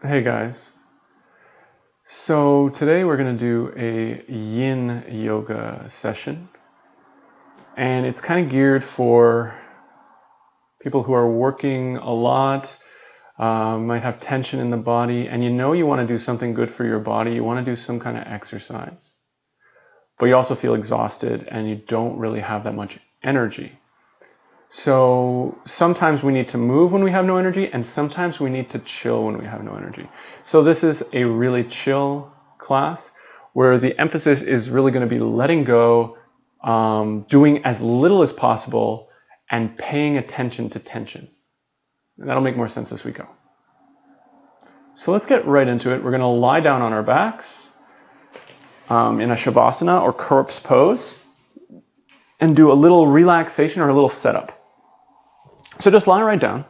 Hey guys. So today we're going to do a yin yoga session, and it's kind of geared for people who are working a lot, might have tension in the body, and you want to do something good for your body. You want to do some kind of exercise, but you also feel exhausted and you don't really have that much energy. So sometimes we need to move when we have no energy, and sometimes we need to chill when we have no energy. So this is a really chill class where the emphasis is really going to be letting go, doing as little as possible, and paying attention to tension. And that'll make more sense as we go. So let's get right into it. We're going to lie down on our backs in a shavasana or corpse pose and do a little relaxation or a little setup. So just lie right down,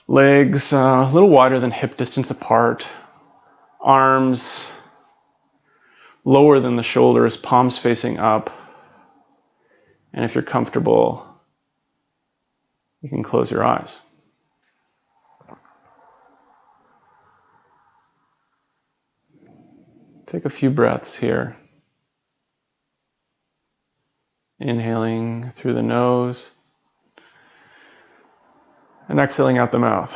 legs a little wider than hip distance apart, arms lower than the shoulders, palms facing up. And if you're comfortable, you can close your eyes. Take a few breaths here. Inhaling through the nose and exhaling out the mouth.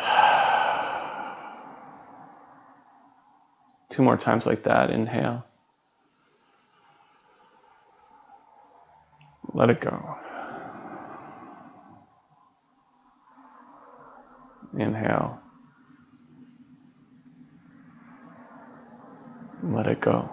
2 more times like that. Inhale. Let it go. Inhale. Let it go.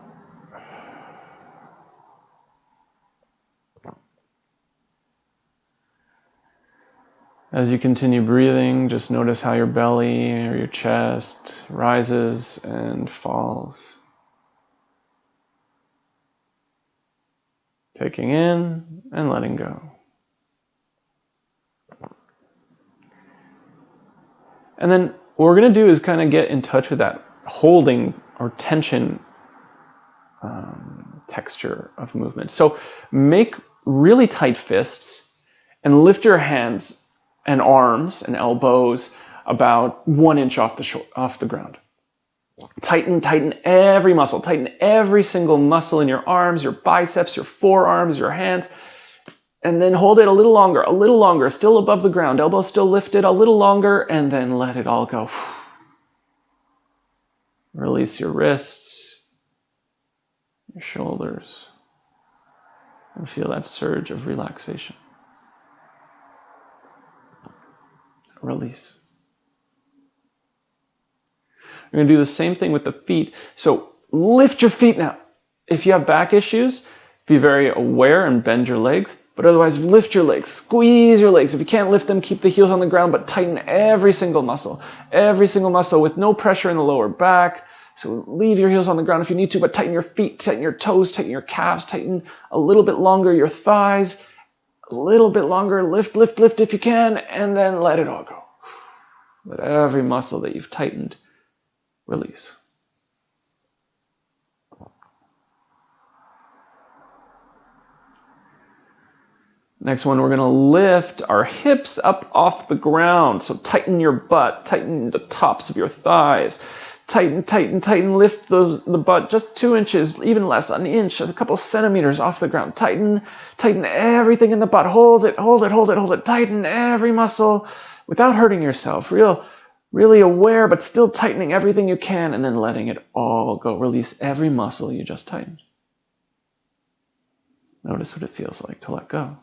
As you continue breathing, just notice how your belly or your chest rises and falls. Taking in and letting go. And then what we're going to do is kind of get in touch with that holding or tension texture of movement. So make really tight fists and lift your hands and arms and elbows about 1 inch off the ground. Tighten every muscle. Tighten every single muscle in your arms, your biceps, your forearms, your hands. And then hold it a little longer, still above the ground. Elbows still lifted, a little longer, and then let it all go. Release your wrists, your shoulders, and feel that surge of relaxation. Release. We're going to do the same thing with the feet. So lift your feet now. If you have back issues, be very aware and bend your legs. But otherwise, lift your legs. Squeeze your legs. If you can't lift them, keep the heels on the ground, but tighten every single muscle. Every single muscle with no pressure in the lower back. So leave your heels on the ground if you need to, but tighten your feet, tighten your toes, tighten your calves, tighten a little bit longer your thighs. A little bit longer, lift if you can, and then let it all go. Let every muscle that you've tightened release. Next one, we're going to lift our hips up off the ground. So tighten your butt, tighten the tops of your thighs. Tighten, lift the butt just 2 inches, even less, an inch, a couple centimeters off the ground. Tighten everything in the butt. Hold it. Tighten every muscle without hurting yourself. Really aware, but still tightening everything you can, and then letting it all go. Release every muscle you just tightened. Notice what it feels like to let go.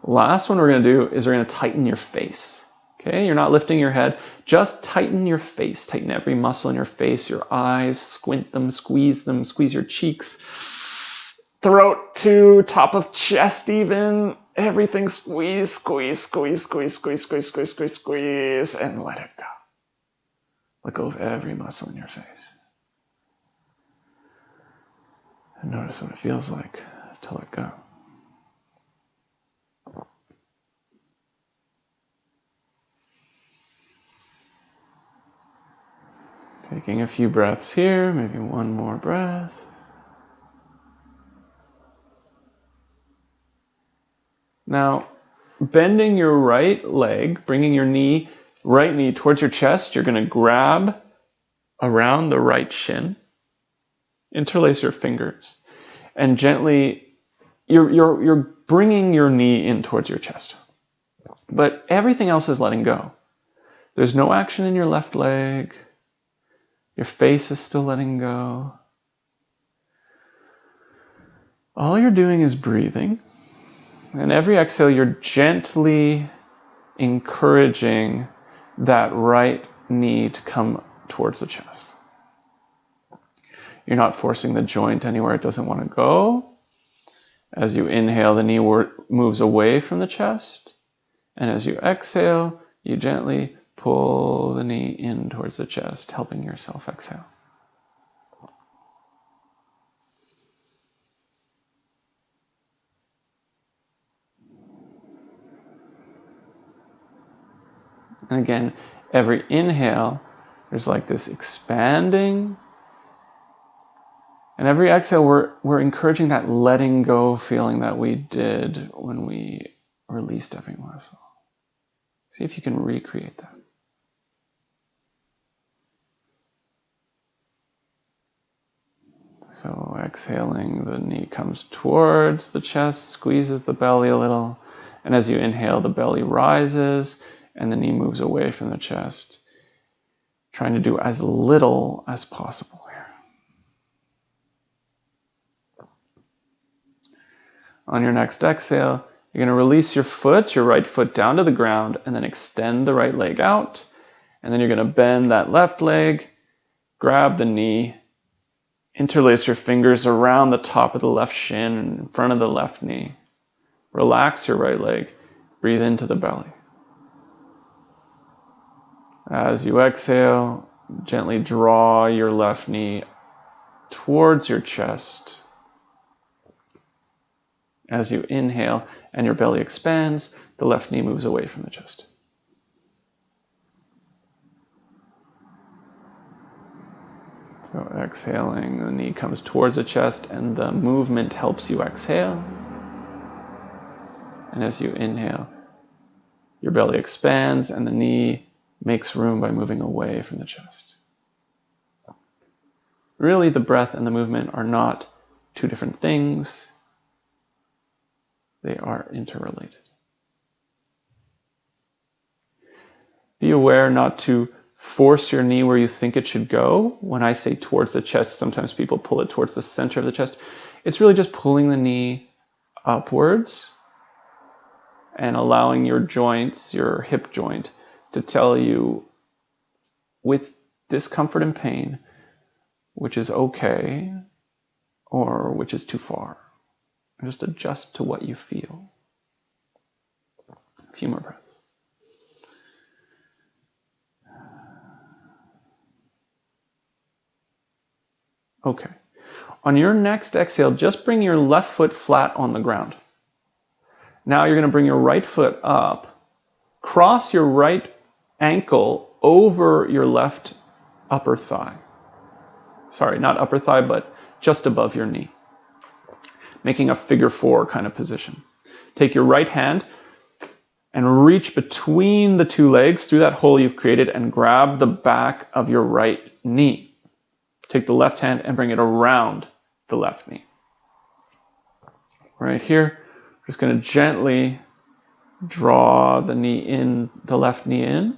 Last one we're going to do is we're going to tighten your face. Okay, you're not lifting your head, just tighten your face. Tighten every muscle in your face, your eyes, squint them, squeeze your cheeks. Throat to top of chest even. Everything squeeze, and let it go. Let go of every muscle in your face. And notice what it feels like to let go. Taking a few breaths here, maybe one more breath. Now, bending your right leg, bringing your right knee towards your chest. You're going to grab around the right shin, interlace your fingers, and gently, you're bringing your knee in towards your chest. But everything else is letting go. There's no action in your left leg. Your face is still letting go. All you're doing is breathing. And every exhale, you're gently encouraging that right knee to come towards the chest. You're not forcing the joint anywhere it doesn't want to go. As you inhale, the knee moves away from the chest. And as you exhale, you gently pull the knee in towards the chest, helping yourself exhale. And again, every inhale, there's like this expanding. And every exhale, we're encouraging that letting go feeling that we did when we released every muscle. See if you can recreate that. So exhaling, the knee comes towards the chest, squeezes the belly a little. And as you inhale, the belly rises and the knee moves away from the chest, trying to do as little as possible here. On your next exhale, you're going to release your right foot down to the ground, and then extend the right leg out. And then you're going to bend that left leg, grab the knee, interlace your fingers around the top of the left shin in front of the left knee. Relax your right leg. Breathe into the belly. As you exhale, gently draw your left knee towards your chest. As you inhale and your belly expands, the left knee moves away from the chest. So exhaling, the knee comes towards the chest and the movement helps you exhale. And as you inhale, your belly expands and the knee makes room by moving away from the chest. Really, the breath and the movement are not two different things. They are interrelated. Be aware not to force your knee where you think it should go. When I say towards the chest, sometimes people pull it towards the center of the chest. It's really just pulling the knee upwards and allowing your joints, your hip joint, to tell you with discomfort and pain, which is okay or which is too far. Just adjust to what you feel. A few more breaths. Okay. On your next exhale, just bring your left foot flat on the ground. Now you're going to bring your right foot up, cross your right ankle over your left upper thigh. Sorry, not upper thigh, but just above your knee. Making a figure four kind of position. Take your right hand and reach between the two legs through that hole you've created and grab the back of your right knee. Take the left hand and bring it around the left knee. Right here, we're just going to gently draw the left knee in.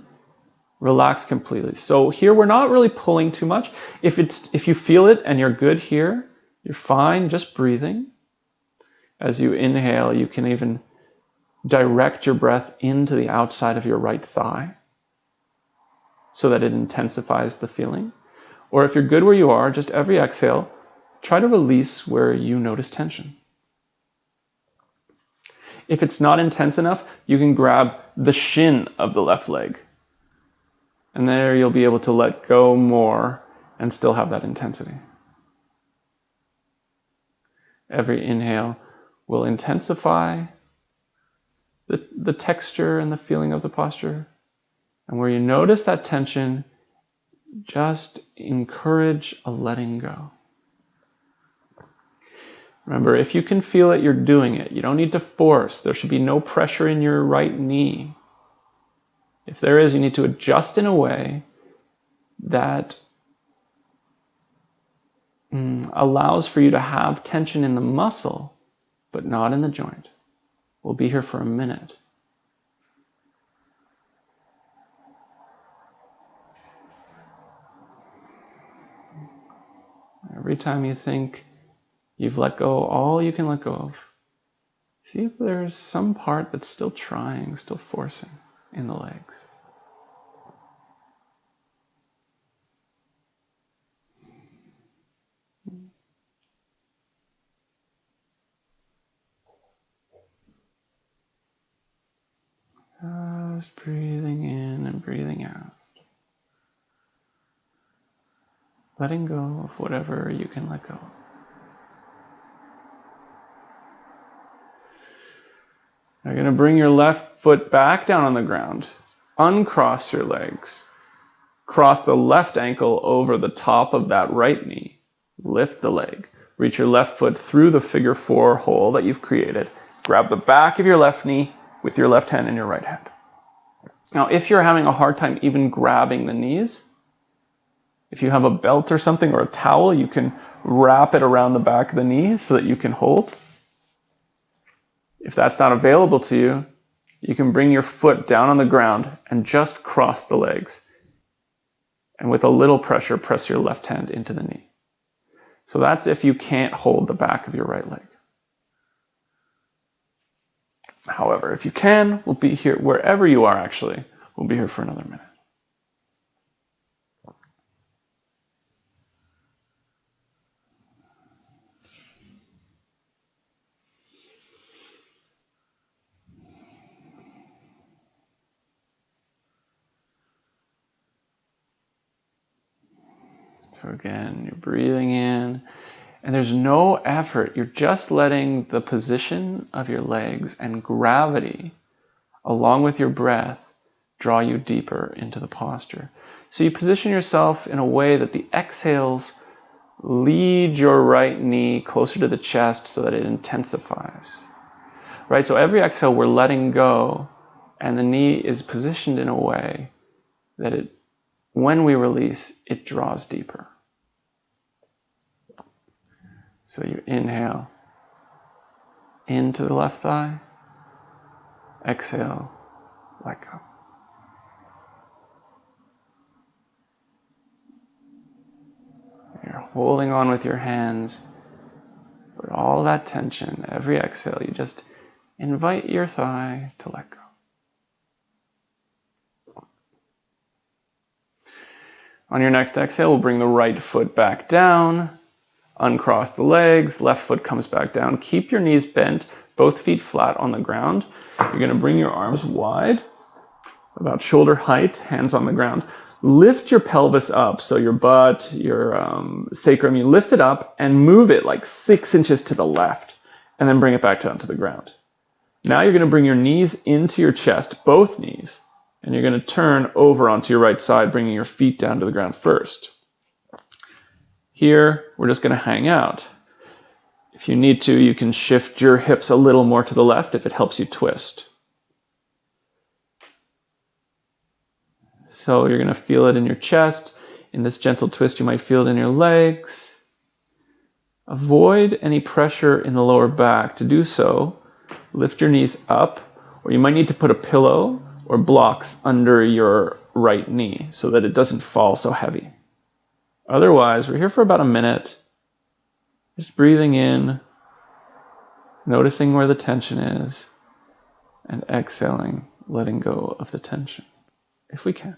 Relax completely. So here we're not really pulling too much. If you feel it and you're good here, you're fine, just breathing. As you inhale, you can even direct your breath into the outside of your right thigh so that it intensifies the feeling. Or if you're good where you are, just every exhale, try to release where you notice tension. If it's not intense enough, you can grab the shin of the left leg. And there you'll be able to let go more and still have that intensity. Every inhale will intensify the texture and the feeling of the posture. And where you notice that tension, just encourage a letting go. Remember, if you can feel it, you're doing it. You don't need to force. There should be no pressure in your right knee. If there is, you need to adjust in a way that allows for you to have tension in the muscle, but not in the joint. We'll be here for a minute. Every time you think you've let go all you can let go of, see if there's some part that's still trying, still forcing in the legs. Just breathing in and breathing out. Letting go of whatever you can let go. You're going to bring your left foot back down on the ground. Uncross your legs. Cross the left ankle over the top of that right knee. Lift the leg. Reach your left foot through the figure 4 hole that you've created. Grab the back of your left knee with your left hand and your right hand. Now, if you're having a hard time even grabbing the knees, if you have a belt or something or a towel, you can wrap it around the back of the knee so that you can hold. If that's not available to you, you can bring your foot down on the ground and just cross the legs. And with a little pressure, press your left hand into the knee. So that's if you can't hold the back of your right leg. However, if you can, we'll be here, wherever you are actually, we'll be here for another minute. So again, you're breathing in, and there's no effort. You're just letting the position of your legs and gravity, along with your breath, draw you deeper into the posture. So you position yourself in a way that the exhales lead your right knee closer to the chest so that it intensifies. Right? So every exhale, we're letting go, and the knee is positioned in a way that it, when we release, it draws deeper. So you inhale into the left thigh, exhale, let go. You're holding on with your hands, but all that tension, every exhale, you just invite your thigh to let go. On your next exhale, we'll bring the right foot back down, uncross the legs, left foot comes back down. Keep your knees bent, both feet flat on the ground. You're going to bring your arms wide, about shoulder height, hands on the ground. Lift your pelvis up, so your butt, your sacrum, you lift it up and move it like 6 inches to the left, and then bring it back down to the ground. Now you're going to bring your knees into your chest, both knees, and you're going to turn over onto your right side, bringing your feet down to the ground first. Here, we're just going to hang out. If you need to, you can shift your hips a little more to the left if it helps you twist. So you're going to feel it in your chest. In this gentle twist, you might feel it in your legs. Avoid any pressure in the lower back. To do so, lift your knees up, or you might need to put a pillow or blocks under your right knee so that it doesn't fall so heavy. Otherwise, we're here for about a minute, just breathing in, noticing where the tension is, and exhaling, letting go of the tension, if we can.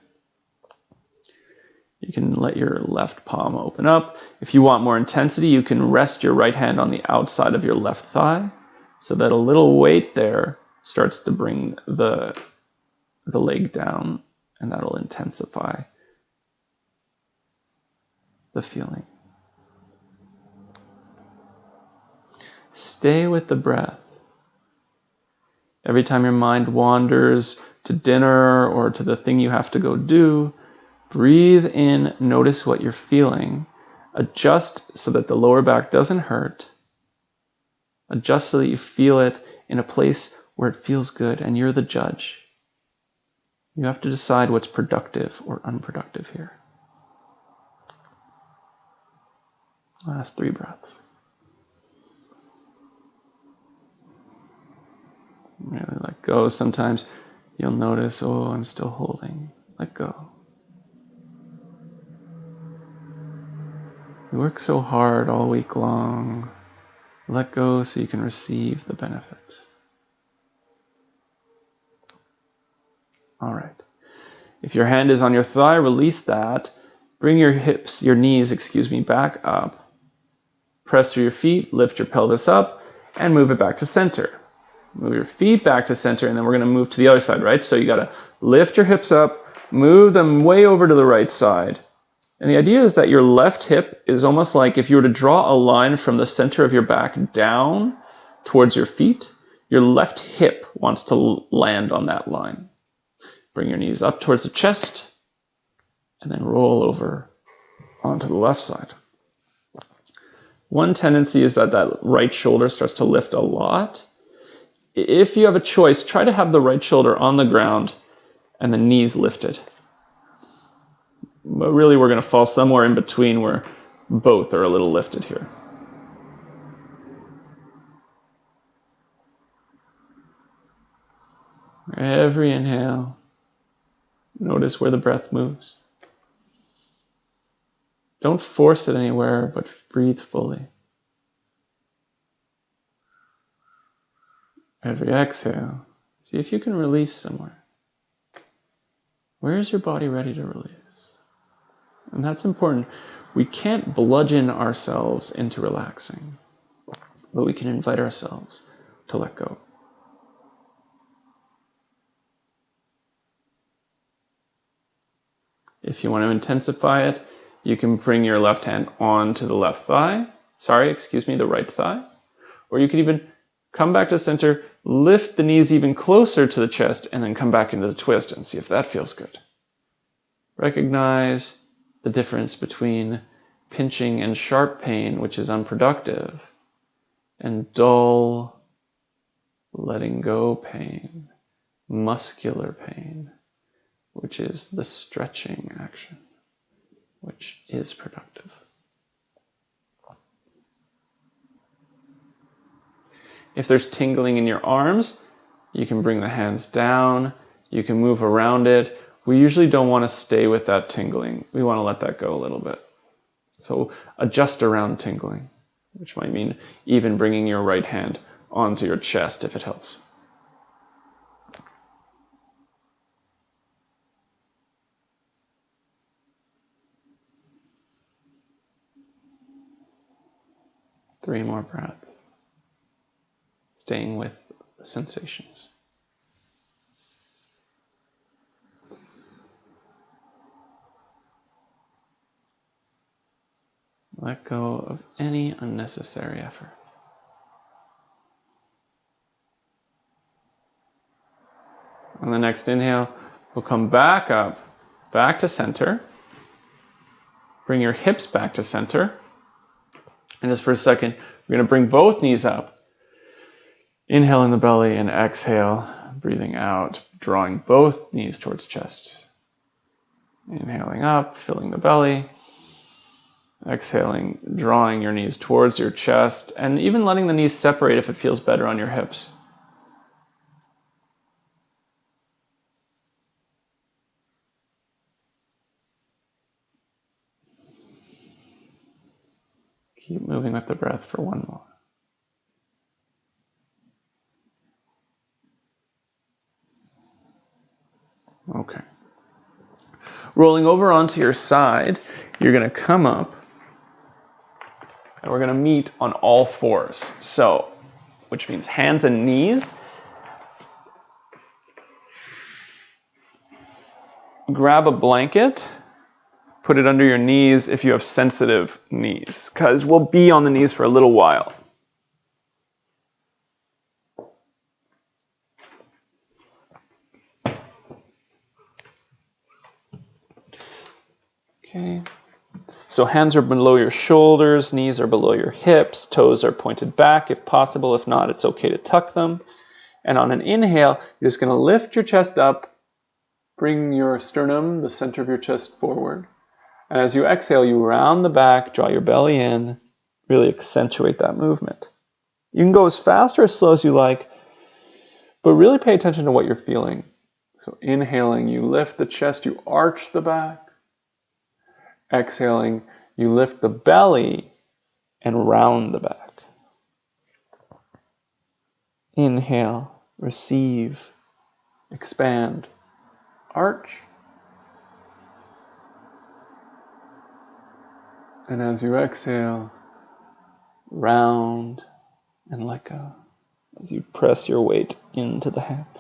You can let your left palm open up. If you want more intensity, you can rest your right hand on the outside of your left thigh so that a little weight there starts to bring the leg down, and that'll intensify the feeling. Stay with the breath. Every time your mind wanders to dinner or to the thing you have to go do, breathe in, notice what you're feeling, adjust so that the lower back doesn't hurt, Adjust so that you feel it in a place where it feels good, and you're the judge. You have to decide what's productive or unproductive here. Last 3 breaths. Really let go. Sometimes you'll notice, oh, I'm still holding. Let go. You work so hard all week long. Let go so you can receive the benefits. All right. If your hand is on your thigh, release that. Bring your knees, back up. Press through your feet, lift your pelvis up, and move it back to center. Move your feet back to center, and then we're going to move to the other side, right? So you got to lift your hips up, move them way over to the right side. And the idea is that your left hip is almost like if you were to draw a line from the center of your back down towards your feet, your left hip wants to land on that line. Bring your knees up towards the chest, and then roll over onto the left side. One tendency is that right shoulder starts to lift a lot. If you have a choice, try to have the right shoulder on the ground and the knees lifted. But really, we're going to fall somewhere in between where both are a little lifted here. Every inhale, notice where the breath moves. Don't force it anywhere, but breathe fully. Every exhale, see if you can release somewhere. Where is your body ready to release? And that's important. We can't bludgeon ourselves into relaxing, but we can invite ourselves to let go. If you want to intensify it, you can bring your left hand onto the left thigh. The right thigh. Or you can even come back to center, lift the knees even closer to the chest, and then come back into the twist and see if that feels good. Recognize the difference between pinching and sharp pain, which is unproductive, and dull, letting go pain, muscular pain, which is the stretching action, which is productive. If there's tingling in your arms, you can bring the hands down, you can move around it. We usually don't want to stay with that tingling. We want to let that go a little bit. So adjust around tingling, which might mean even bringing your right hand onto your chest if it helps. Three more breaths. Staying with the sensations. Let go of any unnecessary effort. On the next inhale, we'll come back up, back to center. Bring your hips back to center. And just for a second, we're going to bring both knees up. Inhale in the belly and exhale, breathing out, drawing both knees towards chest. Inhaling up, filling the belly. Exhaling, drawing your knees towards your chest, and even letting the knees separate if it feels better on your hips. Keep moving with the breath for one more. Okay. Rolling over onto your side, you're going to come up and we're going to meet on all fours. So, which means hands and knees. Grab a blanket, put it under your knees if you have sensitive knees, because we'll be on the knees for a little while. Okay. So hands are below your shoulders, knees are below your hips, toes are pointed back if possible. If not, it's okay to tuck them. And on an inhale, you're just going to lift your chest up, bring your sternum, the center of your chest, forward. And as you exhale, you round the back, draw your belly in, really accentuate that movement. You can go as fast or as slow as you like, but really pay attention to what you're feeling. So inhaling, you lift the chest, you arch the back. Exhaling, you lift the belly and round the back. Inhale, receive, expand, arch. And as you exhale, round and let go as you press your weight into the hands.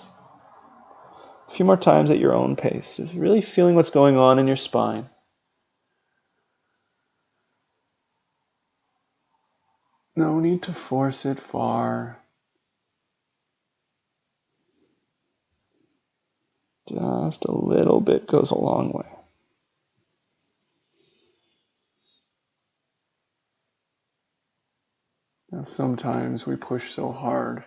A few more times at your own pace, just really feeling what's going on in your spine. No need to force it far. Just a little bit goes a long way. Now, sometimes we push so hard,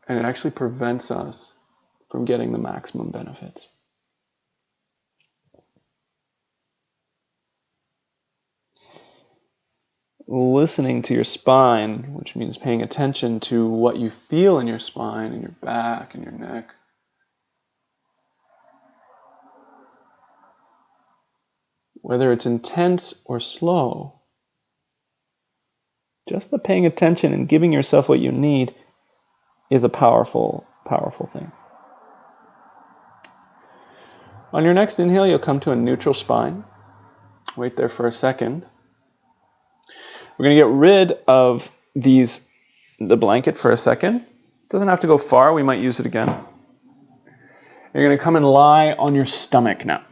and it actually prevents us from getting the maximum benefits. Listening to your spine, which means paying attention to what you feel in your spine, in your back, and your neck. Whether it's intense or slow, just the paying attention and giving yourself what you need is a powerful, powerful thing. On your next inhale, you'll come to a neutral spine. Wait there for a second. We're going to get rid of the blanket for a second. It doesn't have to go far. We might use it again. You're going to come and lie on your stomach now.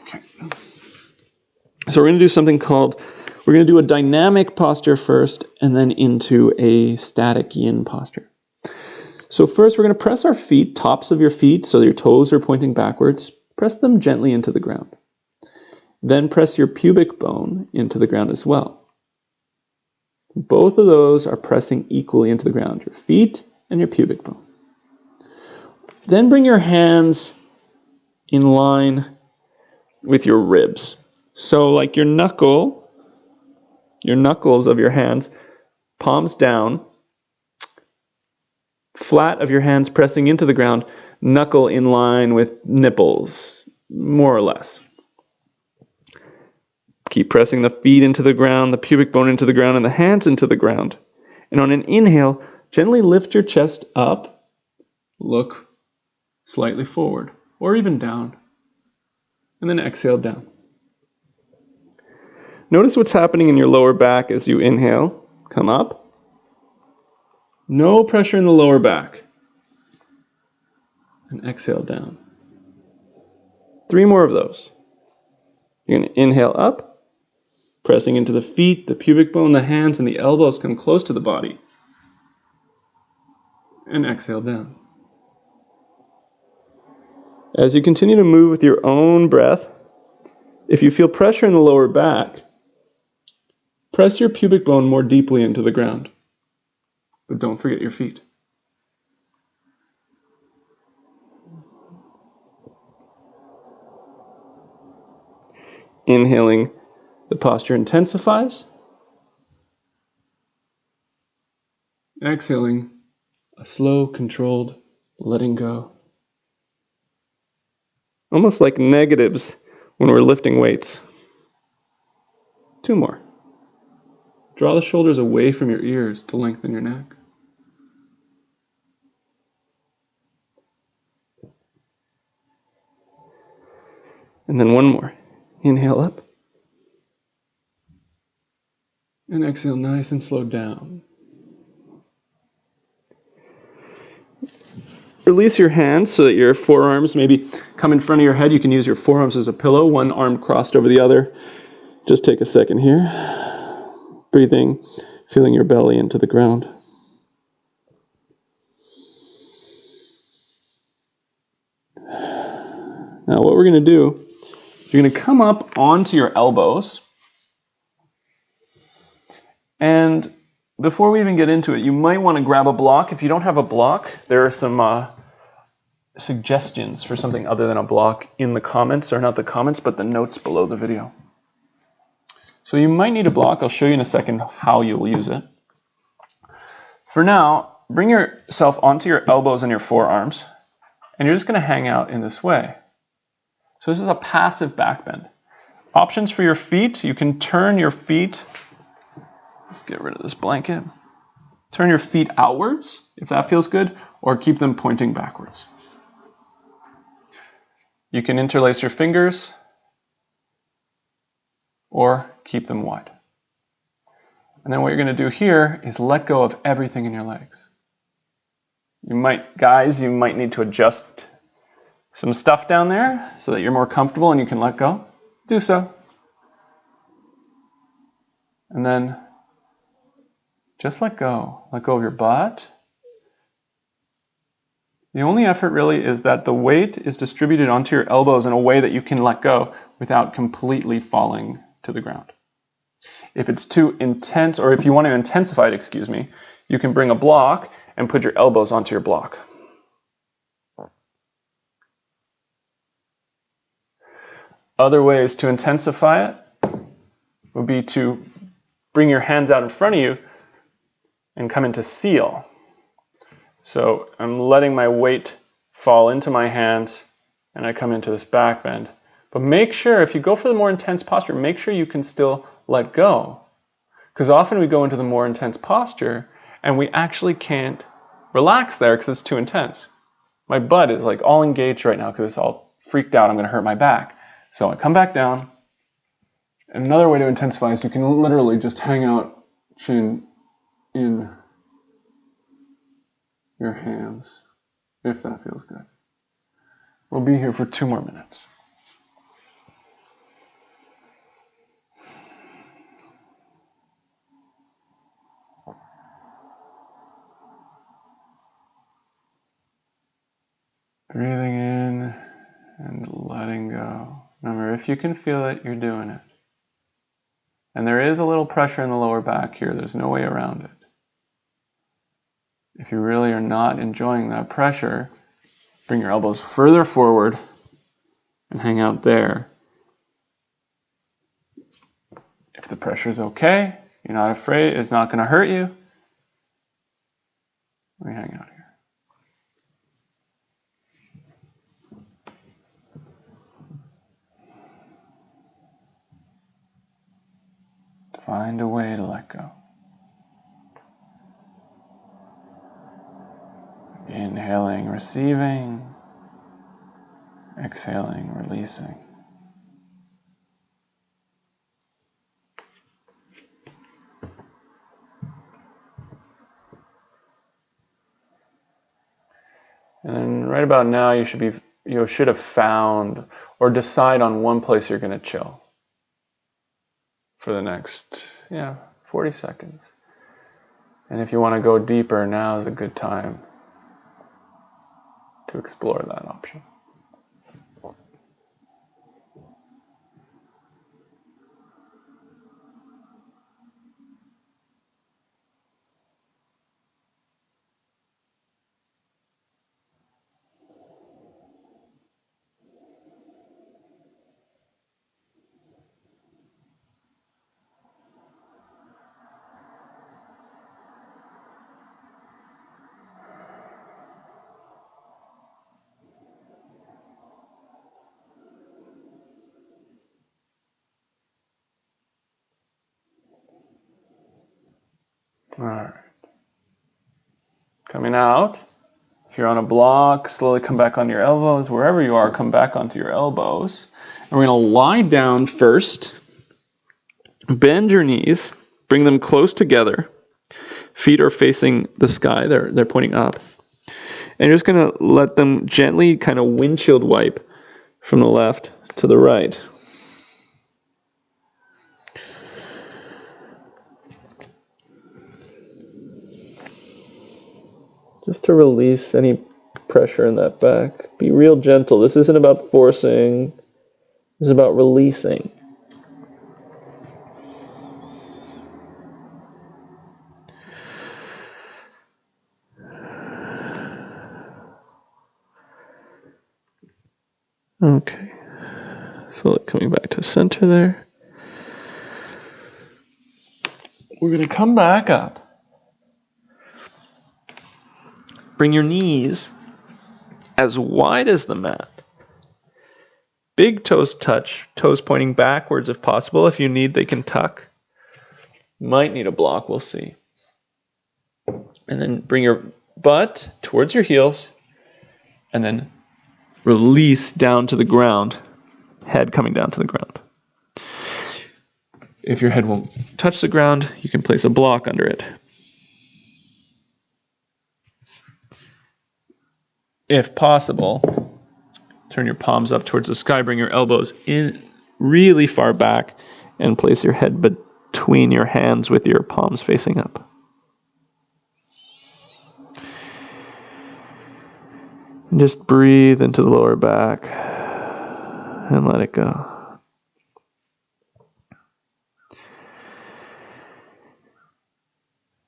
Okay. So we're going to do something called, we're going to do a dynamic posture first and then into a static yin posture. So first we're going to press our feet, tops of your feet, so your toes are pointing backwards. Press them gently into the ground. Then press your pubic bone into the ground as well. Both of those are pressing equally into the ground, your feet and your pubic bone. Then bring your hands in line with your ribs. So like your knuckles of your hands, palms down, flat of your hands pressing into the ground, knuckle in line with nipples, more or less. Keep pressing the feet into the ground, the pubic bone into the ground, and the hands into the ground. And on an inhale, gently lift your chest up, look slightly forward, or even down, and then exhale down. Notice what's happening in your lower back as you inhale. Come up. No pressure in the lower back. And exhale down. 3 more of those. You're going to inhale up. Pressing into the feet, the pubic bone, the hands, and the elbows come close to the body. And exhale down. As you continue to move with your own breath, if you feel pressure in the lower back, press your pubic bone more deeply into the ground. But don't forget your feet. Inhaling, the posture intensifies. Exhaling, a slow, controlled letting go. Almost like negatives when we're lifting weights. 2 more. Draw the shoulders away from your ears to lengthen your neck. And then 1 more. Inhale up. And exhale nice and slow down. Release your hands so that your forearms maybe come in front of your head. You can use your forearms as a pillow, one arm crossed over the other. Just take a second here. Breathing, feeling your belly into the ground. Now what we're going to do You're going to come up onto your elbows. And before we even get into it, you might want to grab a block. If you don't have a block, there are some suggestions for something other than a block in the comments, or not the comments, but the notes below the video. So you might need a block. I'll show you in a second how you'll use it. For now, bring yourself onto your elbows and your forearms, and you're just going to hang out in this way. So this is a passive back bend. Options for your feet, you can turn your feet, let's get rid of this blanket, turn your feet outwards, if that feels good, or keep them pointing backwards. You can interlace your fingers, or keep them wide. And then what you're going to do here is let go of everything in your legs. You might need to adjust some stuff down there so that you're more comfortable and you can let go. Do so. And then just let go. Let go of your butt. The only effort really is that the weight is distributed onto your elbows in a way that you can let go without completely falling to the ground. If it's too intense, or if you want to intensify it, you can bring a block and put your elbows onto your block. Other ways to intensify it would be to bring your hands out in front of you and come into seal. So I'm letting my weight fall into my hands and I come into this back bend. But make sure, if you go for the more intense posture, make sure you can still let go. Because often we go into the more intense posture and we actually can't relax there because it's too intense. My butt is like all engaged right now because it's all freaked out. I'm going to hurt my back. So I come back down. And another way to intensify is you can literally just hang out chin in your hands, if that feels good. We'll be here for 2 more minutes. Breathing in and letting go. Remember, if you can feel it, you're doing it. And there is a little pressure in the lower back here. There's no way around it. If you really are not enjoying that pressure, bring your elbows further forward and hang out there. If the pressure is okay, you're not afraid, it's not going to hurt you, we hang out here. Find a way to let go. Inhaling, receiving. Exhaling, releasing. And then right about now, you should have found or decide on one place you're going to chill for the next 40 seconds. And if you want to go deeper, now is a good time to explore that option. All right. Coming out. If you're on a block, slowly come back on your elbows. Wherever you are, come back onto your elbows. And we're going to lie down first. Bend your knees. Bring them close together. Feet are facing the sky. They're pointing up. And you're just going to let them gently kind of windshield wipe from the left to the right. Just to release any pressure in that back. Be real gentle. This isn't about forcing. is about releasing. Okay, so coming back to center there. We're going to come back up. Bring your knees as wide as the mat. Big toes touch, toes pointing backwards if possible. If you need, they can tuck. Might need a block, we'll see. And then bring your butt towards your heels, and then release down to the ground, head coming down to the ground. If your head won't touch the ground, you can place a block under it. If possible, turn your palms up towards the sky, bring your elbows in really far back, and place your head between your hands with your palms facing up. And just breathe into the lower back and let it go.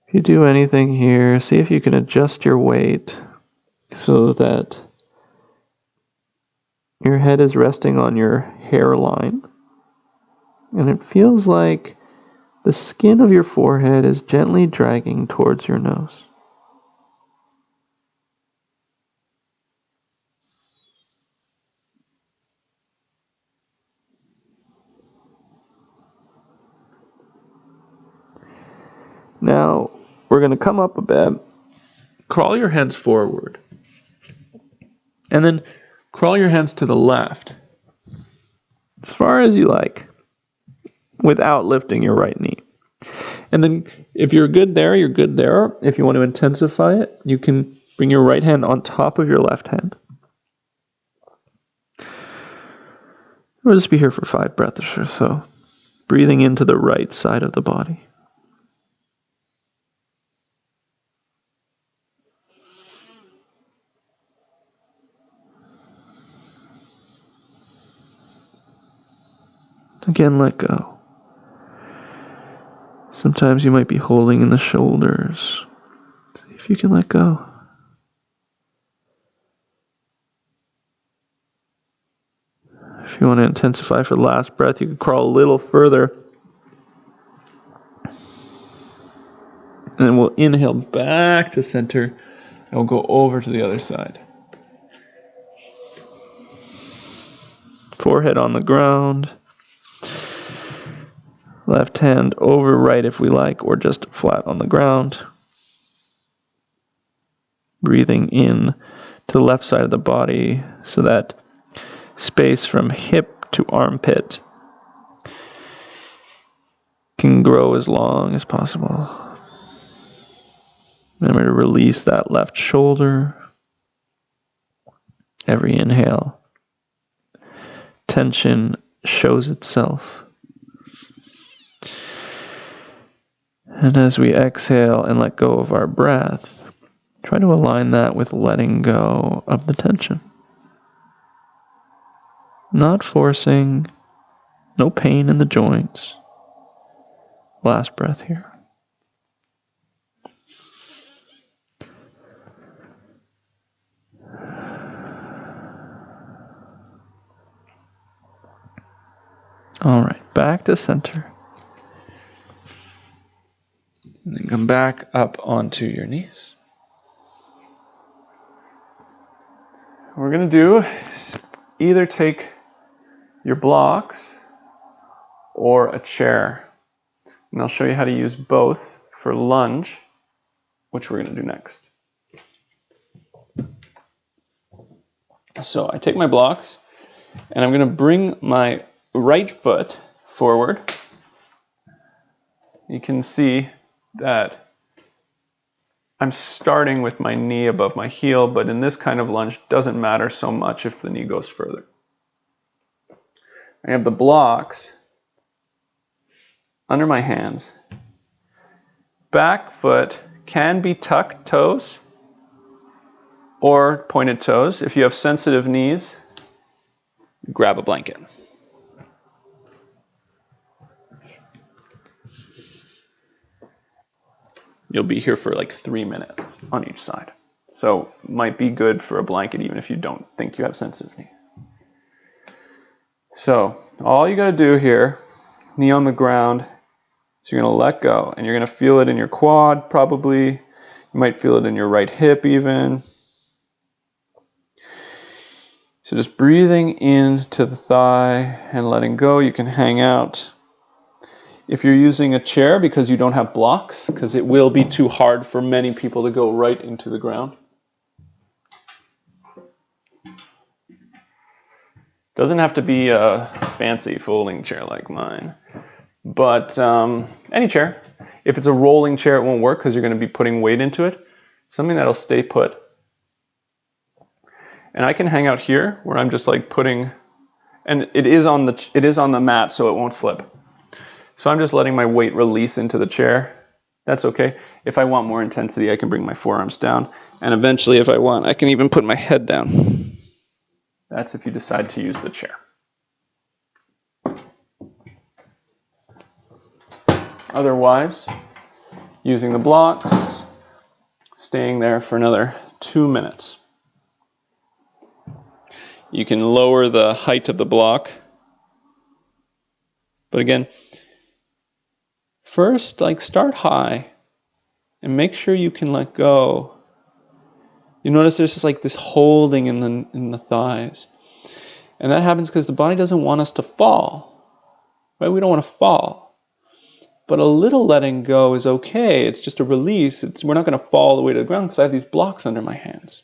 If you do anything here, see if you can adjust your weight so that your head is resting on your hairline. And it feels like the skin of your forehead is gently dragging towards your nose. Now, we're going to come up a bit, crawl your hands forward, and then crawl your hands to the left, as far as you like, without lifting your right knee. And then if you're good there, you're good there. If you want to intensify it, you can bring your right hand on top of your left hand. We'll just be here for 5 breaths or so, breathing into the right side of the body. Again, let go. Sometimes you might be holding in the shoulders. See if you can let go. If you want to intensify for the last breath, you can crawl a little further. And then we'll inhale back to center, and we'll go over to the other side. Forehead on the ground. Left hand over right if we like, or just flat on the ground. Breathing in to the left side of the body so that space from hip to armpit can grow as long as possible. Remember to release that left shoulder. Every inhale, tension shows itself. And as we exhale and let go of our breath, try to align that with letting go of the tension. Not forcing, no pain in the joints. Last breath here. All right, back to center. And then come back up onto your knees. What we're going to do is either take your blocks or a chair. And I'll show you how to use both for lunge, which we're going to do next. So I take my blocks and I'm going to bring my right foot forward. You can see that I'm starting with my knee above my heel, but in this kind of lunge, it doesn't matter so much if the knee goes further. I have the blocks under my hands. Back foot can be tucked toes or pointed toes. If you have sensitive knees, grab a blanket. you'll be here for like 3 minutes on each side. So might be good for a blanket even if you don't think you have sensitive knee. So all you got to do here, knee on the ground, is you're going to let go, and you're going to feel it in your quad probably. You might feel it in your right hip even. So just breathing into the thigh and letting go. You can hang out. If you're using a chair because you don't have blocks, because it will be too hard for many people to go right into the ground. Doesn't have to be a fancy folding chair like mine, but any chair. If it's a rolling chair, it won't work because you're going to be putting weight into it. Something that'll stay put. And I can hang out here where I'm just like putting, and it is on the mat, so it won't slip. So I'm just letting my weight release into the chair. That's okay. If I want more intensity, I can bring my forearms down, and eventually, if I want, I can even put my head down. That's if you decide to use the chair. Otherwise, using the blocks, staying there for another 2 minutes. You can lower the height of the block. But again, first, start high and make sure you can let go. You notice there's just this holding in the thighs. And that happens because the body doesn't want us to fall. Right? We don't want to fall. But a little letting go is okay. It's just a release. We're not going to fall all the way to the ground because I have these blocks under my hands.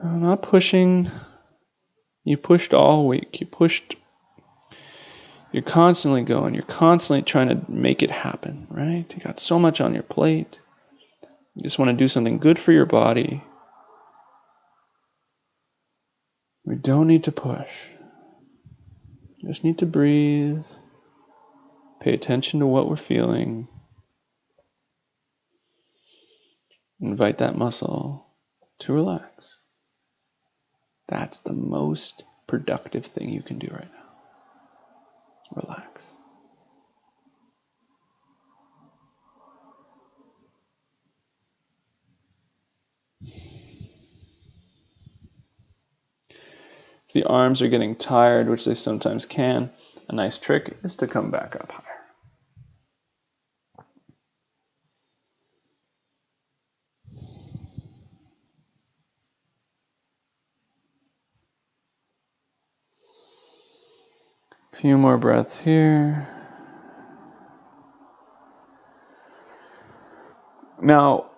I'm not pushing. You pushed all week. You're constantly going. You're constantly trying to make it happen, right? You got so much on your plate. You just want to do something good for your body. We don't need to push. You just need to breathe. Pay attention to what we're feeling. Invite that muscle to relax. That's the most productive thing you can do right now. Relax. If the arms are getting tired, which they sometimes can, a nice trick is to come back up higher. A few more breaths here. Now,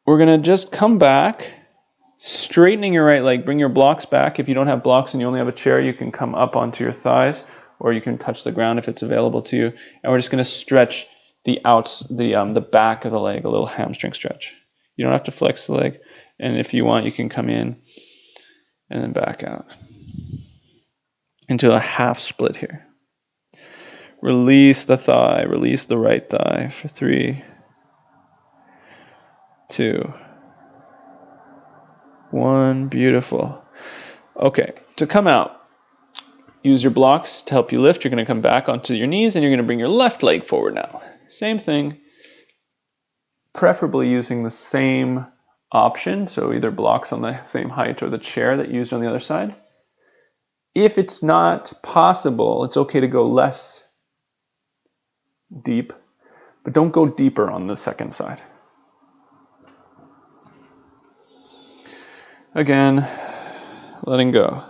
we're going to just come back, straightening your right leg. Bring your blocks back. If you don't have blocks and you only have a chair, you can come up onto your thighs, or you can touch the ground if it's available to you. And we're just going to stretch the back of the leg, a little hamstring stretch. You don't have to flex the leg. And if you want, you can come in and then back out into a half split here. Release the thigh, release the right thigh for 3, 2, 1. Beautiful. Okay, to come out, use your blocks to help you lift. You're going to come back onto your knees and you're going to bring your left leg forward now. Same thing, preferably using the same option, so either blocks on the same height or the chair that you used on the other side. If it's not possible, it's okay to go less deep, but don't go deeper on the second side. Again, letting go.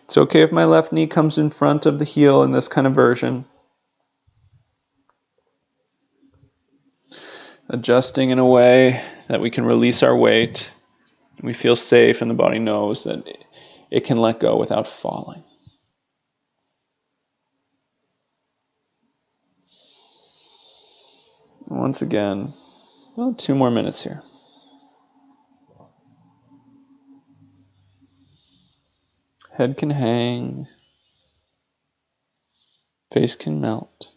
It's okay if my left knee comes in front of the heel in this kind of version. Adjusting in a way that we can release our weight. We feel safe and the body knows that it can let go without falling. Once again, 2 more minutes here. Head can hang. Face can melt.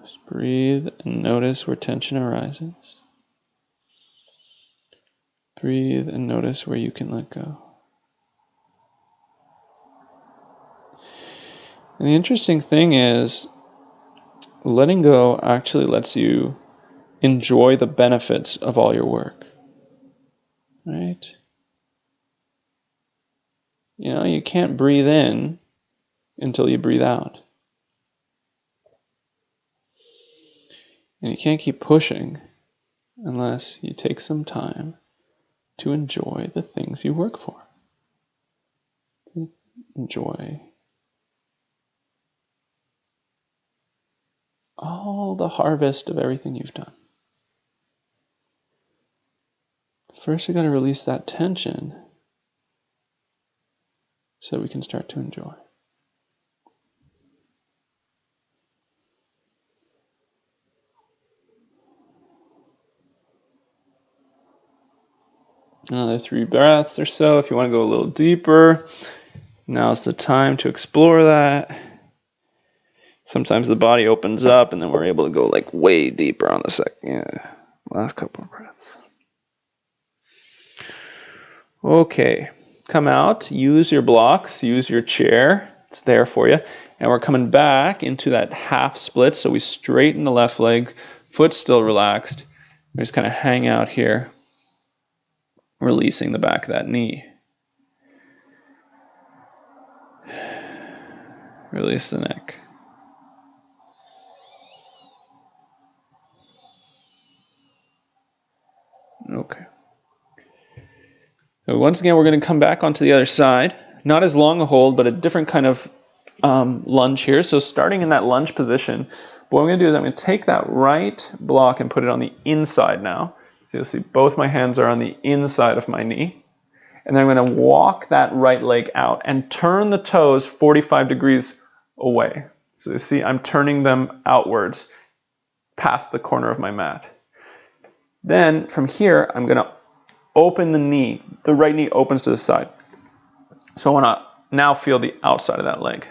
Just breathe and notice where tension arises. Breathe and notice where you can let go. And the interesting thing is, letting go actually lets you enjoy the benefits of all your work, right? You know, you can't breathe in until you breathe out. And you can't keep pushing unless you take some time to enjoy the things you work for. Enjoy all the harvest of everything you've done. First, you got to release that tension so we can start to enjoy. Another 3 breaths or so. If you want to go a little deeper, now's the time to explore that. Sometimes the body opens up and then we're able to go like way deeper on the second. Yeah, last couple of breaths. Okay, come out, use your blocks, use your chair. It's there for you. And we're coming back into that half split. So we straighten the left leg, foot still relaxed. We just kind of hang out here, releasing the back of that knee. Release the neck. Okay. So once again, we're going to come back onto the other side. Not as long a hold, but a different kind of lunge here. So starting in that lunge position, what I'm going to do is I'm going to take that right block and put it on the inside now. So you'll see both my hands are on the inside of my knee. And then I'm going to walk that right leg out and turn the toes 45 degrees away. So you see I'm turning them outwards past the corner of my mat. Then from here, I'm going to open the knee. The right knee opens to the side. So I want to now feel the outside of that leg.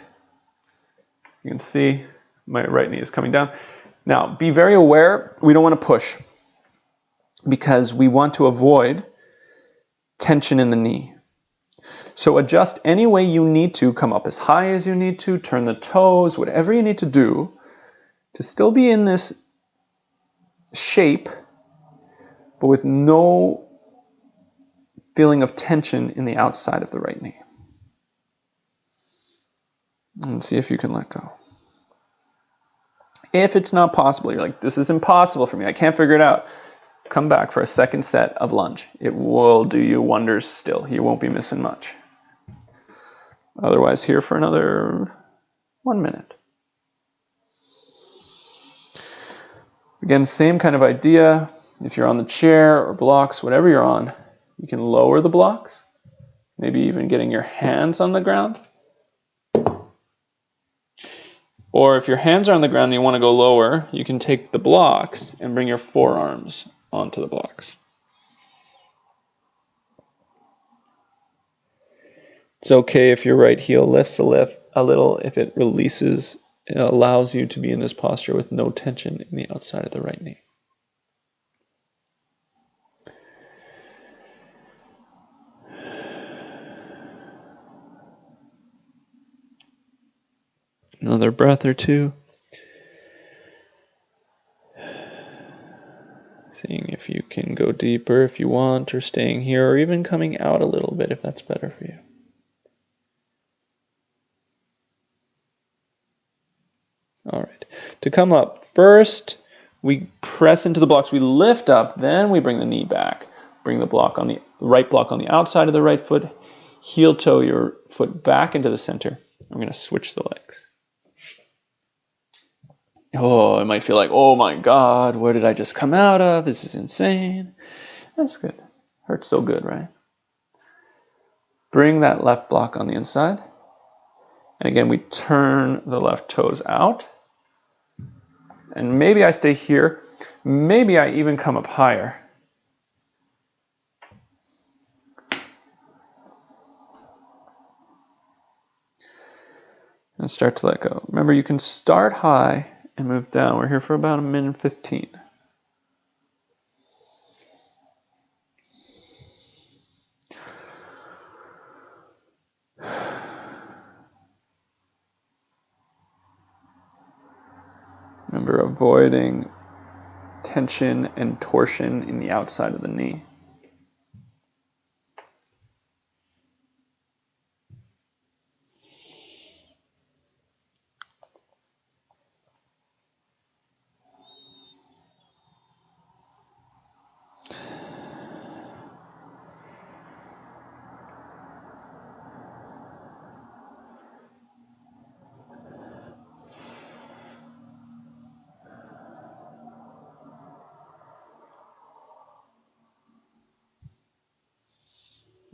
You can see my right knee is coming down. Now, be very aware, we don't want to push because we want to avoid tension in the knee. So adjust any way you need to, come up as high as you need to, turn the toes, whatever you need to do to still be in this shape, but with no feeling of tension in the outside of the right knee. And see if you can let go. If it's not possible, you're like, this is impossible for me, I can't figure it out, come back for a second set of lunge. It will do you wonders still. You won't be missing much. Otherwise, here for another 1 minute. Again, same kind of idea. If you're on the chair or blocks, whatever you're on, you can lower the blocks, maybe even getting your hands on the ground. Or if your hands are on the ground and you want to go lower, you can take the blocks and bring your forearms onto the blocks. It's okay if your right heel lifts a little, if it releases, it allows you to be in this posture with no tension in the outside of the right knee. Another breath or two. Seeing if you can go deeper if you want, or staying here, or even coming out a little bit if that's better for you. All right. To come up, first we press into the blocks. We lift up, then we bring the knee back. Bring the block on the right block on the outside of the right foot. Heel toe your foot back into the center. I'm going to switch the legs. Oh, it might feel like, oh my God, where did I just come out of? This is insane. That's good. Hurts so good, right? Bring that left block on the inside. And again, we turn the left toes out. And maybe I stay here. Maybe I even come up higher. And start to let go. Remember, you can start high and move down. We're here for about 1:15. Remember, avoiding tension and torsion in the outside of the knee.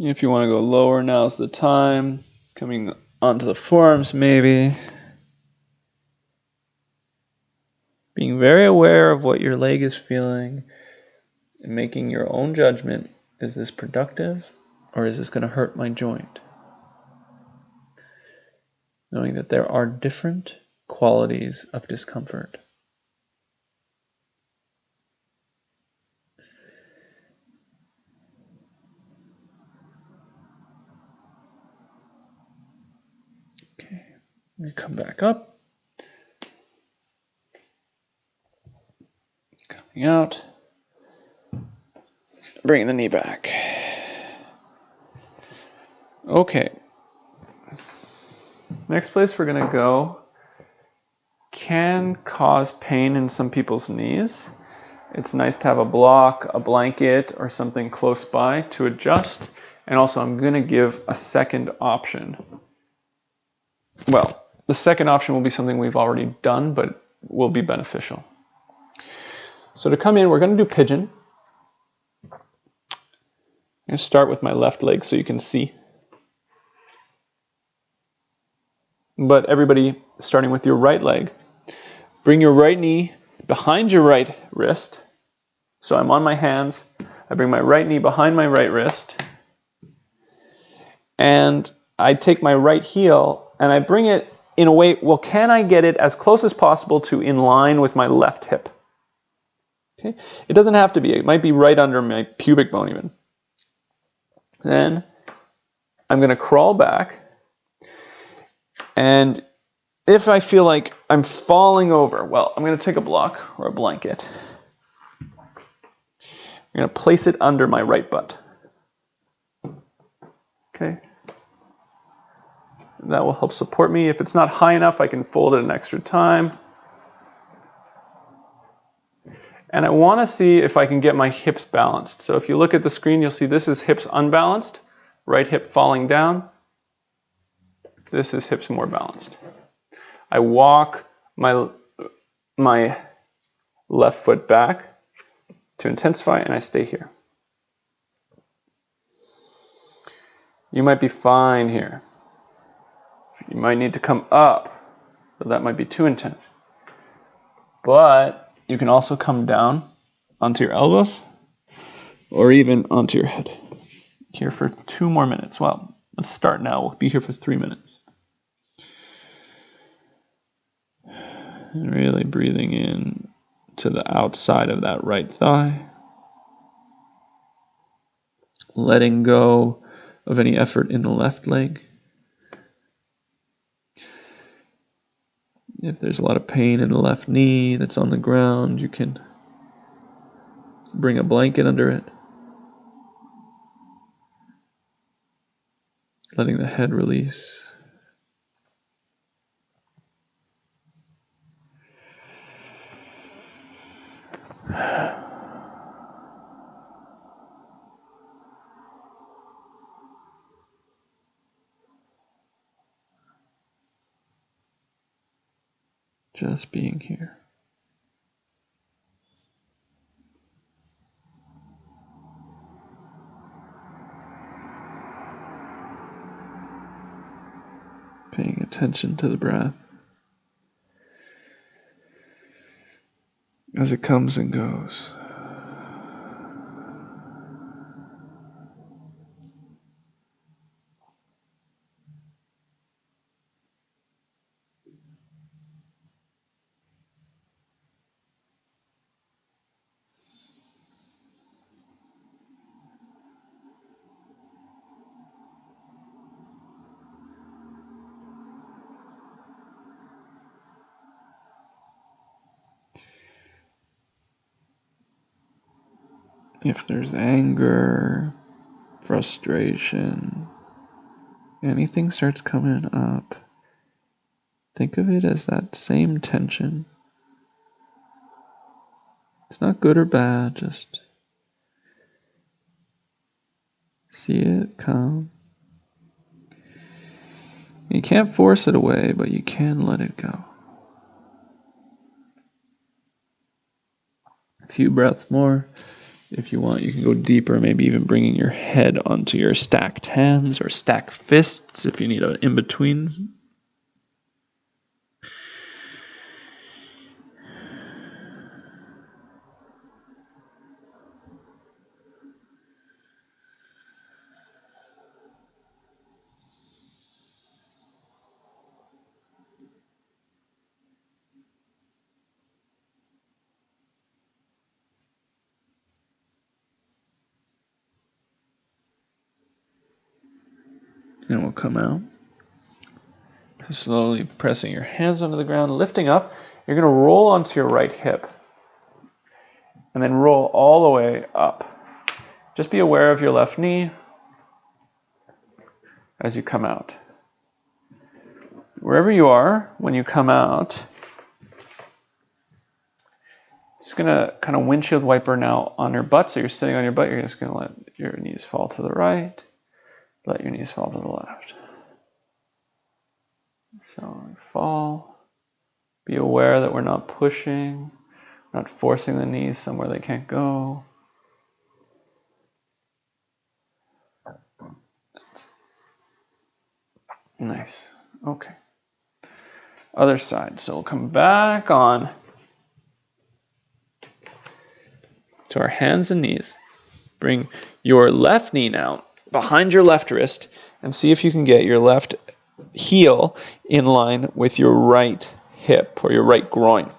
If you want to go lower, now's the time. Coming onto the forearms, maybe. Being very aware of what your leg is feeling and making your own judgment. Is this productive or is this going to hurt my joint? Knowing that there are different qualities of discomfort. Okay, let me come back up. Coming out. Bringing the knee back. Okay. Next place we're going to go can cause pain in some people's knees. It's nice to have a block, a blanket, or something close by to adjust. And also I'm going to give a second option. Well, the second option will be something we've already done, but will be beneficial. So to come in, we're going to do pigeon. I'm going to start with my left leg so you can see. But everybody, starting with your right leg, bring your right knee behind your right wrist. So I'm on my hands. I bring my right knee behind my right wrist. And I take my right heel and I bring it in a way, well, can I get it as close as possible to in line with my left hip? Okay? It doesn't have to be. It might be right under my pubic bone even. Then I'm going to crawl back. And if I feel like I'm falling over, well, I'm going to take a block or a blanket. I'm going to place it under my right butt. Okay? That will help support me. If it's not high enough, I can fold it an extra time. And I want to see if I can get my hips balanced. So if you look at the screen, you'll see this is hips unbalanced, right hip falling down. This is hips more balanced. I walk my left foot back to intensify, and I stay here. You might be fine here. You might need to come up, but that might be too intense. But you can also come down onto your elbows or even onto your head. Here for 2 more minutes. Well, let's start now. We'll be here for 3 minutes. And really breathing in to the outside of that right thigh. Letting go of any effort in the left leg. If there's a lot of pain in the left knee that's on the ground, you can bring a blanket under it. Letting the head release. Just being here. Paying attention to the breath as it comes and goes. if there's anger, frustration, anything starts coming up, think of it as that same tension. It's not good or bad, just see it come. You can't force it away, but you can let it go. A few breaths more. If you want, you can go deeper, maybe even bringing your head onto your stacked hands or stacked fists if you need an in-between. And we'll come out. Slowly pressing your hands onto the ground, lifting up. You're going to roll onto your right hip. And then roll all the way up. Just be aware of your left knee as you come out. Wherever you are, when you come out, just going to kind of windshield wiper now on your butt. So you're sitting on your butt. You're just going to let your knees fall to the right. Let your knees fall to the left. So fall. Be aware that we're not pushing, not forcing the knees somewhere they can't go. Nice. Okay. Other side. So we'll come back on to our hands and knees. Bring your left knee now behind your left wrist and see if you can get your left heel in line with your right hip or your right groin.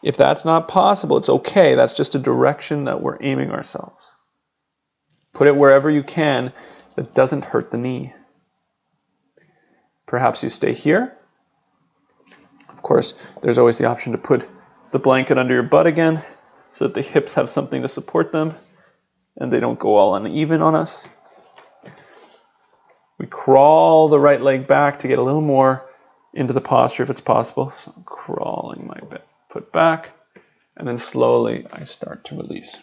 If that's not possible, it's okay. That's just a direction that we're aiming ourselves. Put it wherever you can that doesn't hurt the knee. Perhaps you stay here. Of course, there's always the option to put the blanket under your butt again so that the hips have something to support them and they don't go all uneven on us. We crawl the right leg back to get a little more into the posture if it's possible. So I'm crawling my foot back, and then slowly I start to release.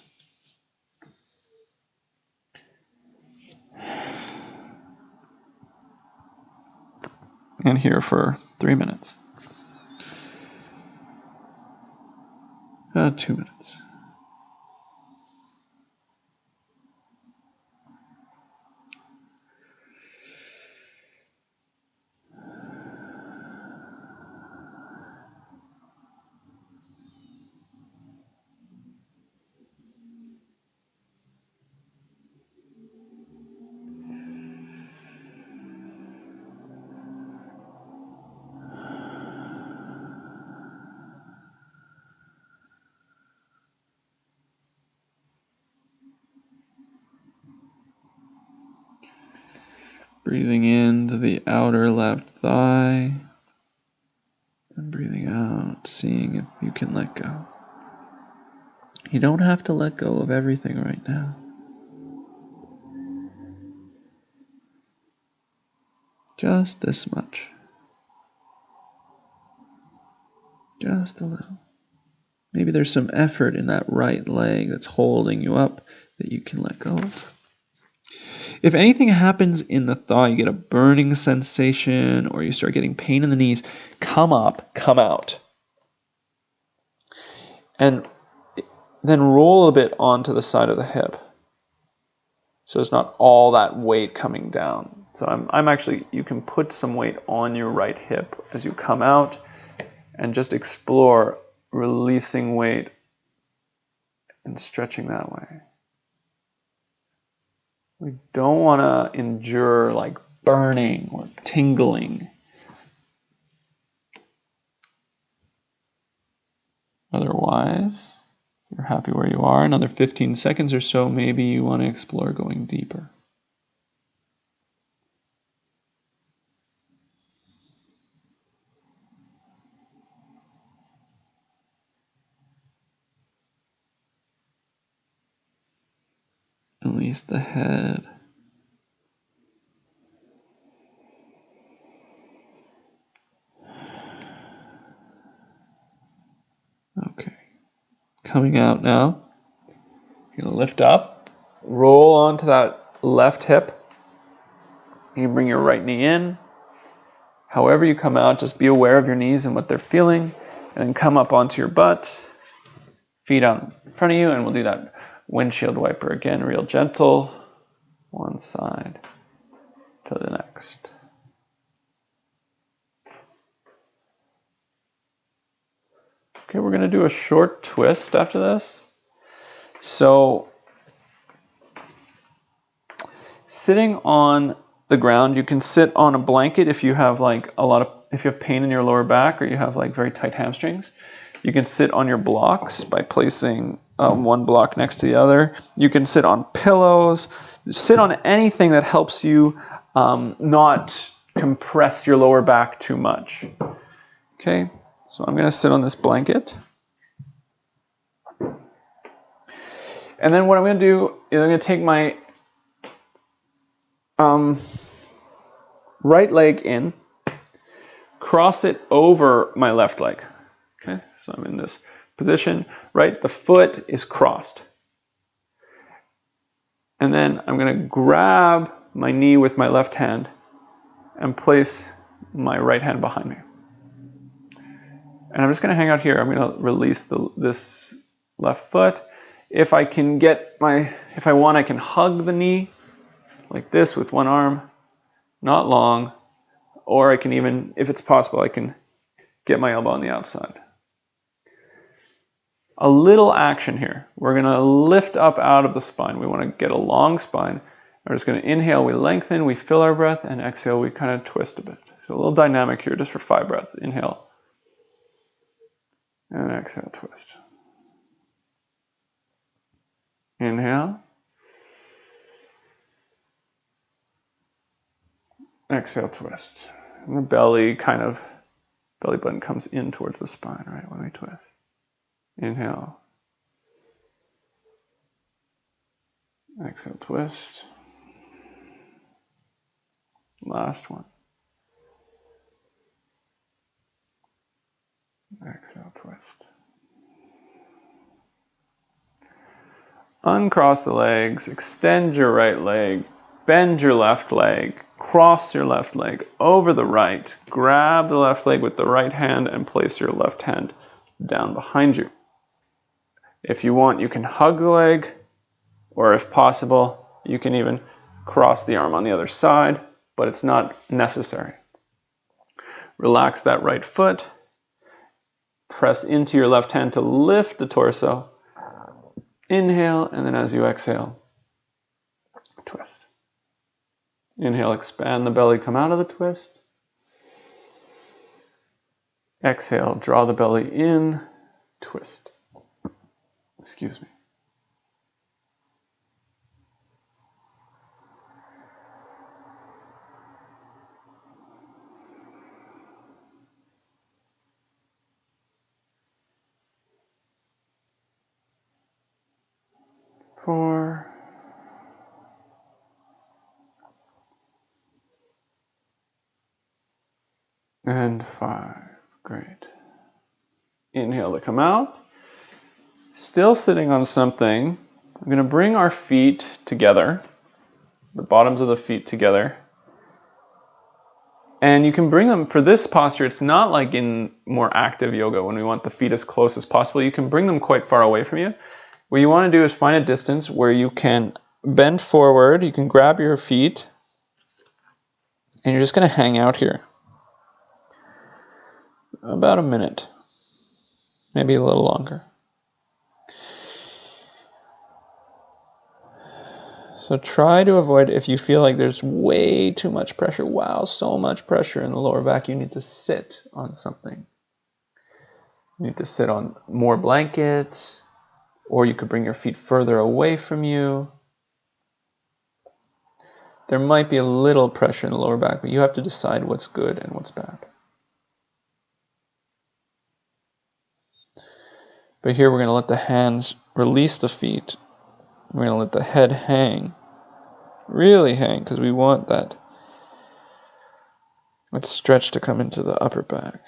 And here for 3 minutes. 2 minutes. Breathing into the outer left thigh and breathing out, seeing if you can let go. You don't have to let go of everything right now. Just this much. Just a little. Maybe there's some effort in that right leg that's holding you up that you can let go of. If anything happens in the thigh, you get a burning sensation or you start getting pain in the knees, come up, come out. And then roll a bit onto the side of the hip. So it's not all that weight coming down. So I'm actually, you can put some weight on your right hip as you come out and just explore releasing weight and stretching that way. We don't want to endure like burning or tingling. Otherwise, you're happy where you are. Another 15 seconds or so, maybe you want to explore going deeper. Release the head. Okay. Coming out now. You're going to lift up, roll onto that left hip. You bring your right knee in. However you come out, just be aware of your knees and what they're feeling, and then come up onto your butt, feet out in front of you, and we'll do that windshield wiper again, real gentle, one side to the next. Okay, we're going to do a short twist after this. So, sitting on the ground, you can sit on a blanket if you have if you have pain in your lower back or you have like very tight hamstrings. You can sit on your blocks by placing one block next to the other. You can sit on pillows. Sit on anything that helps you not compress your lower back too much. Okay, so I'm going to sit on this blanket. And then what I'm going to do is I'm going to take my right leg in, cross it over my left leg. Okay, so I'm in this position, right? The foot is crossed. And then I'm going to grab my knee with my left hand and place my right hand behind me. And I'm just going to hang out here. I'm going to release this left foot. If I want, I can hug the knee like this with one arm, not long, or I can even, if it's possible, I can get my elbow on the outside. A little action here. We're going to lift up out of the spine. We want to get a long spine. We're just going to inhale, we lengthen, we fill our breath, and exhale, we kind of twist a bit. So a little dynamic here, just for 5 breaths. Inhale, and exhale, twist. Inhale. Exhale, twist. And the belly button comes in towards the spine, right, when we twist. Inhale. Exhale, twist. Last one. Exhale, twist. Uncross the legs, extend your right leg, bend your left leg, cross your left leg over the right, grab the left leg with the right hand and place your left hand down behind you. If you want, you can hug the leg, or if possible, you can even cross the arm on the other side, but it's not necessary. Relax that right foot, press into your left hand to lift the torso. Inhale, and then as you exhale, twist. Inhale, expand the belly, come out of the twist. Exhale, draw the belly in, twist. Excuse me. Four. And 5. Great. Inhale to come out. Still sitting on something. I'm going to bring our feet together, the bottoms of the feet together. And you can bring them, for this posture, it's not like in more active yoga when we want the feet as close as possible. You can bring them quite far away from you. What you want to do is find a distance where you can bend forward, you can grab your feet, and you're just going to hang out here. About a minute, maybe a little longer. So try to avoid, if you feel like there's way too much pressure, wow, so much pressure in the lower back, you need to sit on something. You need to sit on more blankets, or you could bring your feet further away from you. There might be a little pressure in the lower back, but you have to decide what's good and what's bad. But here we're going to let the hands release the feet, We're going to let the head hang. Really hang, because we want that stretch to come into the upper back.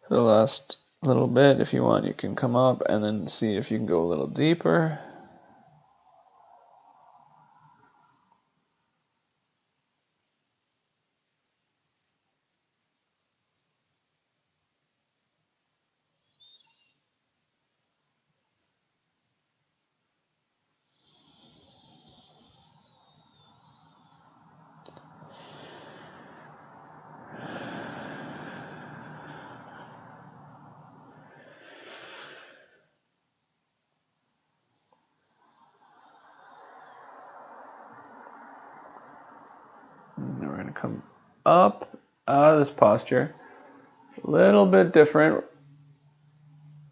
For the last little bit, if you want, you can come up and then see if you can go a little deeper. And we're going to come up out of this posture. A little bit different.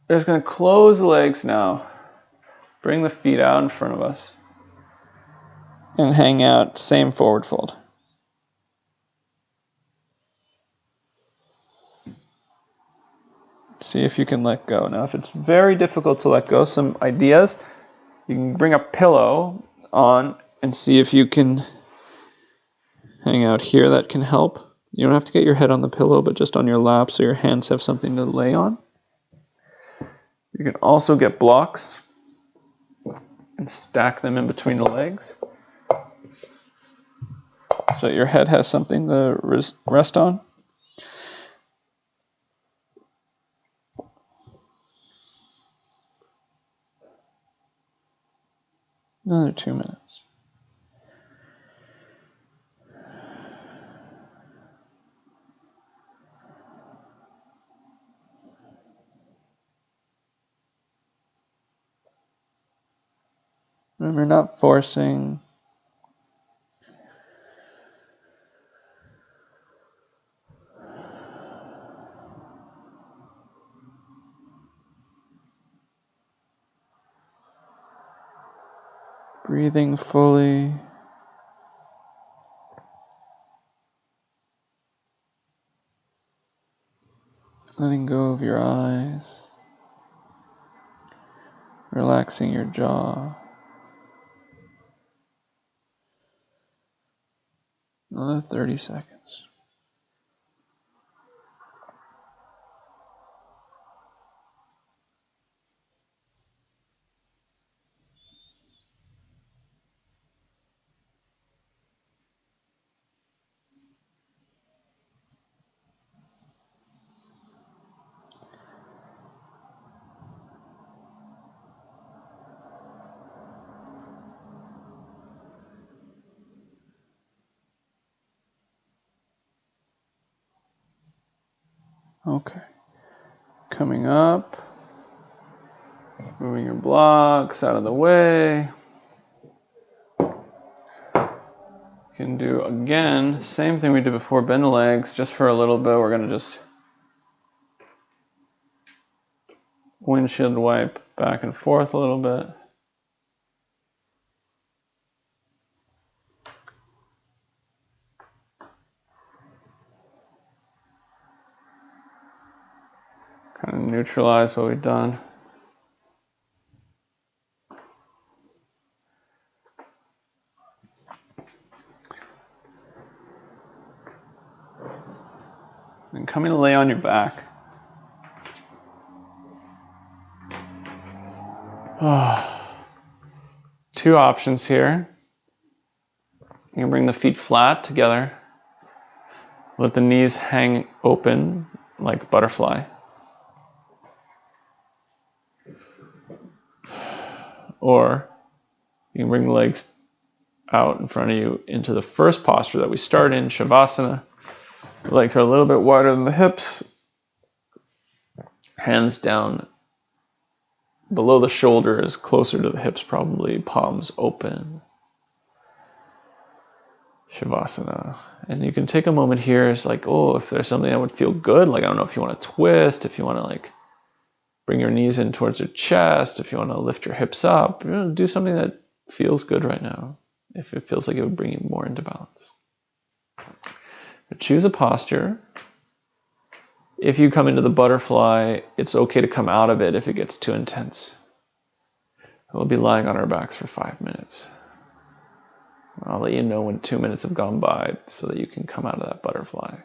We're just going to close the legs now. Bring the feet out in front of us. And hang out, same forward fold. See if you can let go. Now, if it's very difficult to let go, some ideas, you can bring a pillow on and see if you can hang out here. That can help. You don't have to get your head on the pillow, but just on your lap so your hands have something to lay on. You can also get blocks and stack them in between the legs so your head has something to rest on. Another 2 minutes. Remember, not forcing. Breathing fully. Letting go of your eyes. Relaxing your jaw. Another 30 seconds. Okay. Coming up. Moving your blocks out of the way. You can do, again, same thing we did before, bend the legs just for a little bit. We're going to just windshield wipe back and forth a little bit. Kind of neutralize what we've done. And coming to lay on your back. Two options here. You can bring the feet flat together. Let the knees hang open like a butterfly. or you can bring the legs out in front of you into the first posture that we start in, Shavasana. The legs are a little bit wider than the hips. Hands down below the shoulders, closer to the hips probably, palms open. Shavasana. And you can take a moment here. It's like, oh, if there's something that would feel good, like I don't know if you want to twist, if you want to like bring your knees in towards your chest, if you want to lift your hips up, do something that feels good right now. If it feels like it would bring you more into balance. But choose a posture. If you come into the butterfly, it's okay to come out of it if it gets too intense. We'll be lying on our backs for 5 minutes. I'll let you know when 2 minutes have gone by so that you can come out of that butterfly.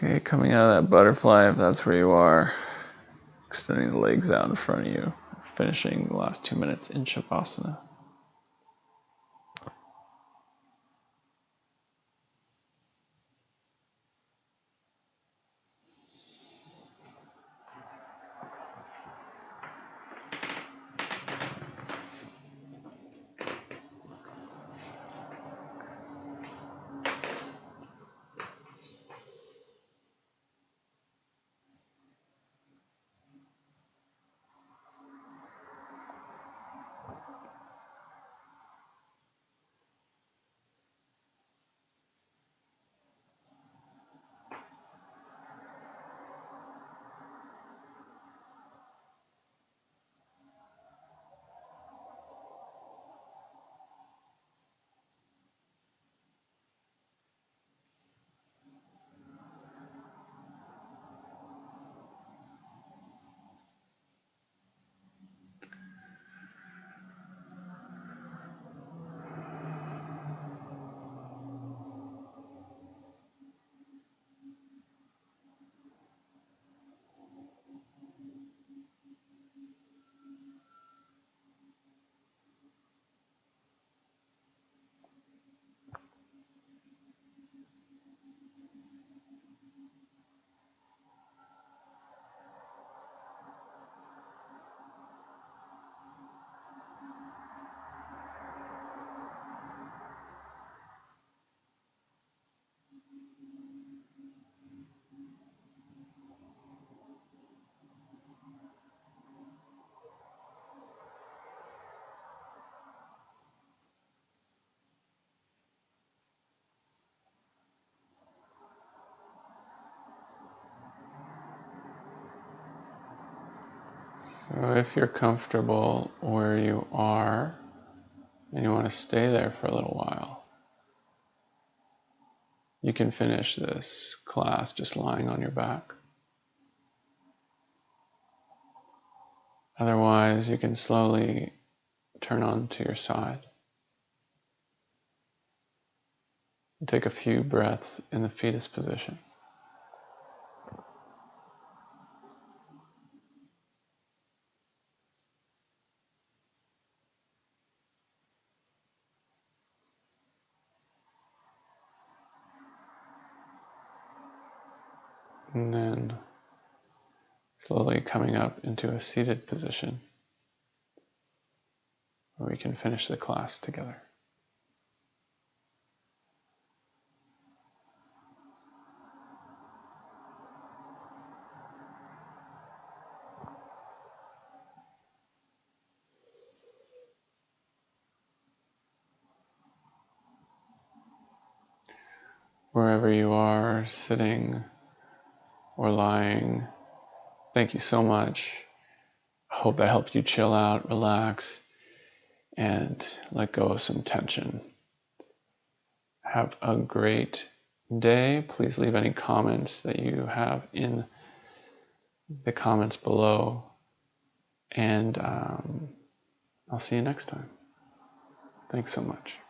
Okay, coming out of that butterfly, if that's where you are, extending the legs out in front of you, finishing the last 2 minutes in Shavasana. So if you're comfortable where you are and you want to stay there for a little while, you can finish this class just lying on your back. Otherwise, you can slowly turn onto your side and take a few breaths in the fetus position. And then slowly coming up into a seated position where we can finish the class together. wherever you are, sitting or lying. Thank you so much. I hope that helped you chill out, relax, and let go of some tension. Have a great day. Please leave any comments that you have in the comments below. And I'll see you next time. Thanks so much.